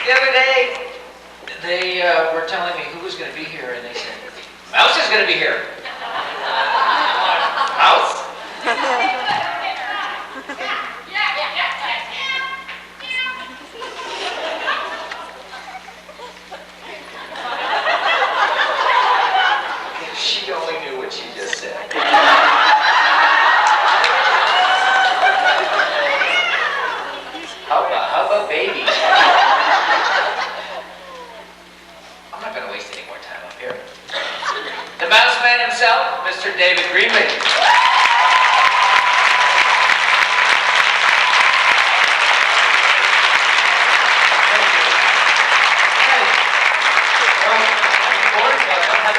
The other day, they were telling me who was going to be here, and they said, Mouse is going to be here. Mouse? If she only knew what she just said. How about baby? I'm not going to waste any more time up here. The mouse man himself, Mr. David Greenlee.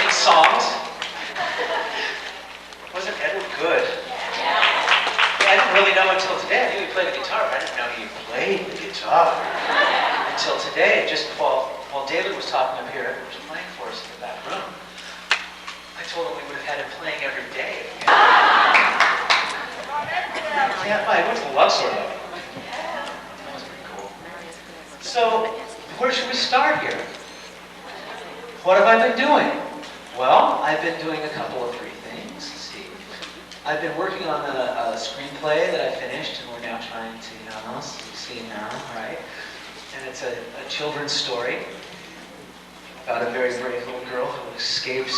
Songs. Wasn't Edward good? I didn't really know until today. I knew he played the guitar, but I didn't know he played the guitar until today. Just while David was talking up here, he was playing for us in the back room. I told him we would have had him playing every day. Yeah, I went to the Luxor though. That was pretty cool. So, where should we start here? What have I been doing? Well, I've been doing a couple of three things. Let's see. I've been working on a screenplay that I finished, and we're now trying to, see now, right? And it's a children's story about a very brave little girl who escapes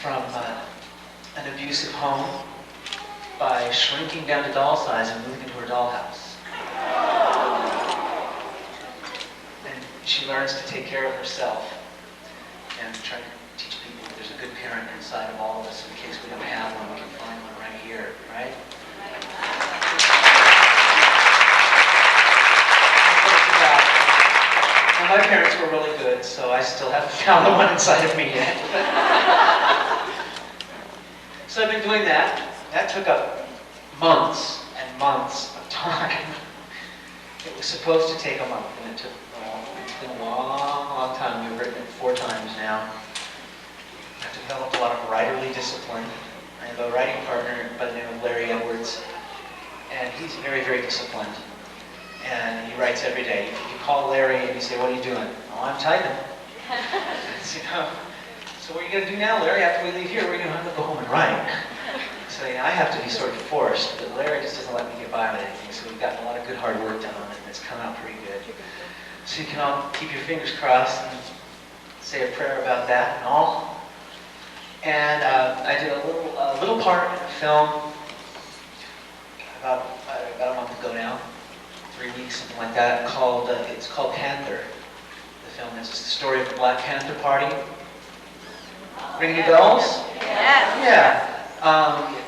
from an abusive home by shrinking down to doll size and moving into her dollhouse. And she learns to take care of herself and try to teach people that there's a good parent inside of all of us. In case we don't have one, we can find one right here, right? Well, my parents were really good, so I still haven't found the one inside of me yet. So I've been doing that. That took up months and months of time. It was supposed to take a month, and it took it's been a long time. We've written it 4 times now. I've developed a lot of writerly discipline. I have a writing partner by the name of Larry Edwards, and he's very, very disciplined. And he writes every day. If you call Larry and you say, "What are you doing?" "Oh, I'm typing." So what are you going to do now, Larry? After we leave here, we're going to have to go home and write. So I have to be sort of forced, but Larry just doesn't let me get by with anything. So we've gotten a lot of good hard work done on it, and it's come out pretty good. So you can all keep your fingers crossed and say a prayer about that and all. And I did a little part in a film about a month ago now, 3 weeks, something like that. It's called Panther. The film is the story of the Black Panther Party. Ring any bells? Yeah.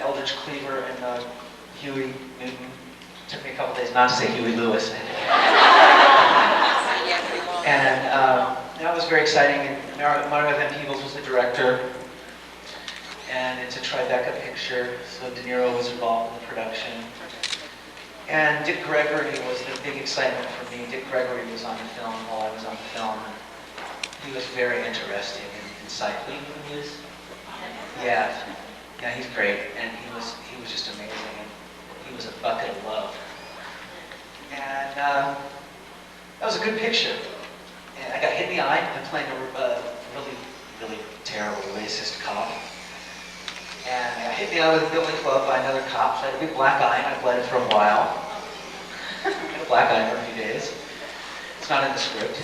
Eldridge Cleaver and Huey Newton. It took me a couple days not to say Huey Lewis. And that was very exciting. And Mario Van Peebles was the director. And it's a Tribeca picture, so De Niro was involved in the production. And Dick Gregory was the big excitement for me. Dick Gregory was on the film while I was on the film. He was very interesting and insightful. He was, yeah, he's great. And he was just amazing. And he was a bucket of love. And that was a good picture. And I got hit in the eye. I'm playing a really terrible racist cop. And I got hit in the eye with a billy club by another cop. So I had a big black eye, and I bled for a while. I had a black eye for a few days. It's not in the script.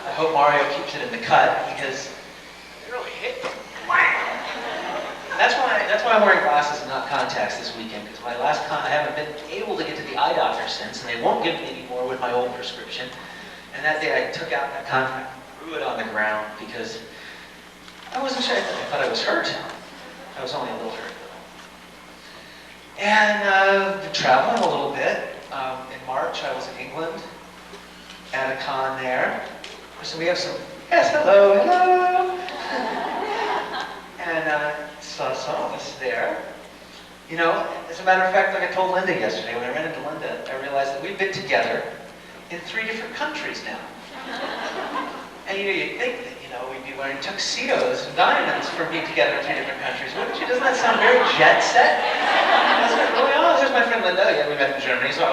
I hope Mario keeps it in the cut, because it really hit me. That's why I'm wearing glasses and not contacts this weekend, because my last I haven't been able to get to the eye doctor since, and they won't give me any more with my old prescription. And that day I took out that contact, threw it on the ground, because I wasn't sure. I thought I was hurt. I was only a little hurt, though. And been traveling a little bit. In March, I was in England at a con there. So we have some. Yes, hello. And saw some of us there. You know, as a matter of fact, like I told Linda yesterday, when I ran into Linda, I realized that we've been together in 3 different countries now. And you'd think that, we'd be wearing tuxedos and diamonds for being together in 3 different countries, wouldn't you? Doesn't that sound very jet set? Doesn't it really? Oh, there's my friend Linda. Yeah, we met in Germany, so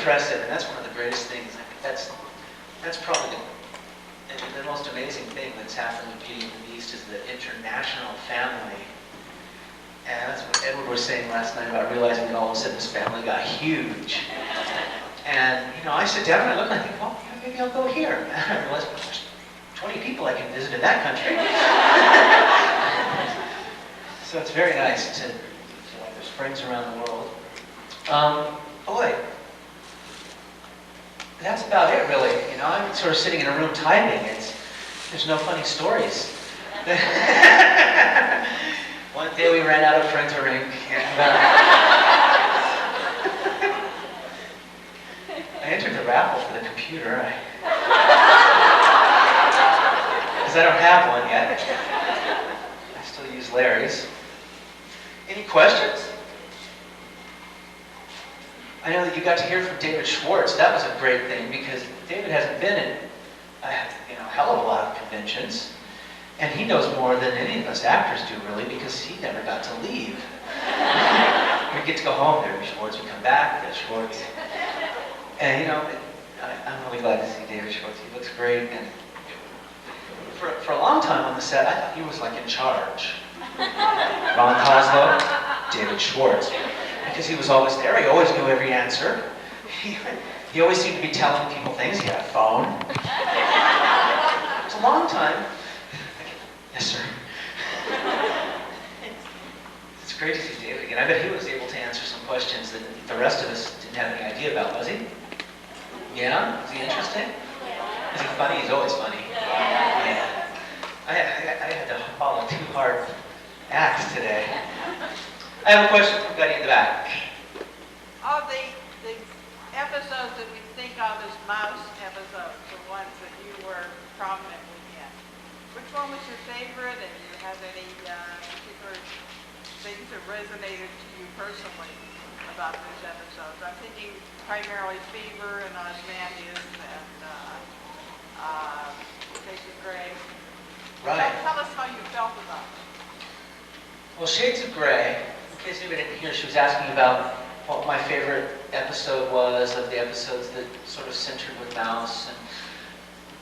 impressive, and that's one of the greatest things. I think that's probably the most amazing thing that's happened with Beauty and the Beast is the international family. And that's what Edward was saying last night about realizing that all of a sudden this family got huge. And, I sit down and I look and I think, well, maybe I'll go here. And I realize, well, there's 20 people I can visit in that country. So it's very nice to feel like there's friends around the world. Boy, that's about it, really. I'm sort of sitting in a room typing. There's no funny stories. One day we ran out of printer ink, and I entered the raffle for the computer, because I don't have one yet. I still use Larry's. Any questions? I know that you got to hear from David Schwartz. That was a great thing, because David hasn't been in a hell of a lot of conventions. And he knows more than any of us actors do, really, because he never got to leave. We get to go home, there's Schwartz, we come back, there's Schwartz. And, I'm really glad to see David Schwartz. He looks great. And for a long time on the set, I thought he was like in charge. Ron Coslow, David Schwartz. Because he was always there, he always knew every answer. He always seemed to be telling people things. He had a phone. It was a long time. Yes, sir. It's great to see David again. I bet he was able to answer some questions that the rest of us didn't have any idea about, was he? Yeah? Is he interesting? Is he funny? He's always funny. Yeah. I had to follow 2 hard acts today. I have a question from Betty in the back. Of the episodes that we think of as mouse episodes, the ones that you were prominently in, which one was your favorite, and do you have any particular things that resonated to you personally about those episodes? I'm thinking primarily Fever and Ozymandias and Shades of Grey. Right. Tell us how you felt about it. Well, Shades of Grey, in case anybody didn't hear, she was asking about what my favorite episode was of the episodes that sort of centered with Mouse, and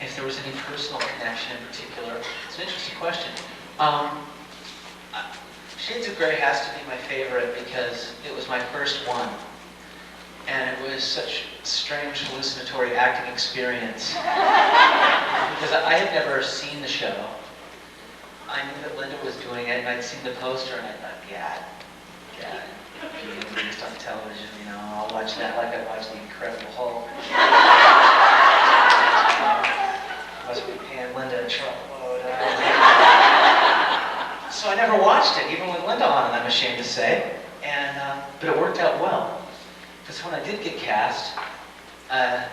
if there was any personal connection in particular. It's an interesting question. Shades of Grey has to be my favorite because it was my first one. And it was such a strange hallucinatory acting experience. Because I had never seen the show. I knew that Linda was doing it, and I'd seen the poster, and I thought, yeah, just on television, I'll watch that like I watch The Incredible Hulk. Must be paying Linda a truckload. So I never watched it, even with Linda on it, I'm ashamed to say. But it worked out well. Because when I did get cast, I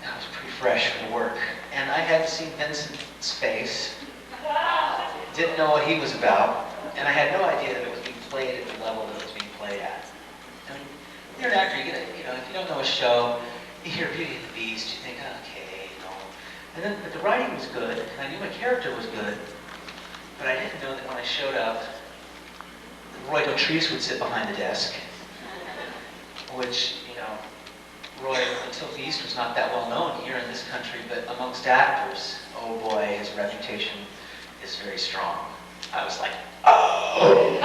was pretty fresh for the work. And I hadn't seen Vincent's face. Didn't know what he was about. And I had no idea that it was being played at the level that it was being played at. I mean, you're an actor, if you don't know a show, you hear Beauty and the Beast, you think, okay, but the writing was good, and I knew my character was good, but I didn't know that when I showed up, Roy Dotrice would sit behind the desk, which, Roy, until Beast, was not that well known here in this country, but amongst actors, oh boy, his reputation is very strong. I was like, oh!